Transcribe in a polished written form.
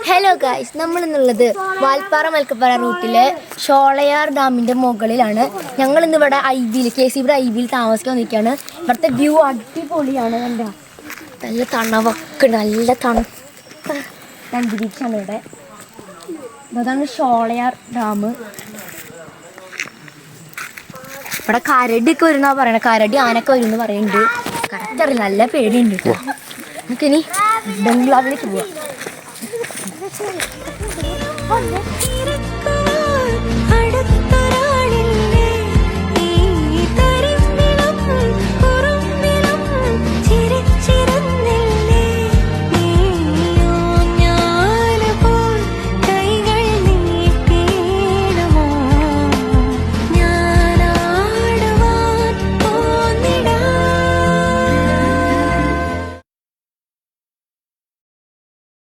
Hello guys, നമ്മളിന്നുള്ളത് Valparai മൽക്കപ്പാറ റൂട്ടിലെ Sholayar ഡാമിൻ്റെ മുകളിലാണ്. ഞങ്ങളിന്ന് ഇവിടെ KCB ഐബിയിൽ താമസിക്കാൻ നിൽക്കുകയാണ്. ഇവിടുത്തെ വ്യൂ അടിപൊളിയാണ്. കണ്ടോ, നല്ല തണവൊക്കെ, നല്ല തണുത്ത അന്തരീക്ഷമാണ് ഇവിടെ. അതാണ് ഷോളയാർ ഡാം. ഇവിടെ കരടിയൊക്കെ വരുന്നാ പറയണേ. കരടി ആനൊക്കെ വരും എന്ന് പറയുന്നുണ്ട്. കറക്റ്റ് അറിയില്ല, നല്ല പേടിയുണ്ട് കേട്ടോ. നമുക്കിനി ബംഗ്ലാവിലേക്ക് പോവാം.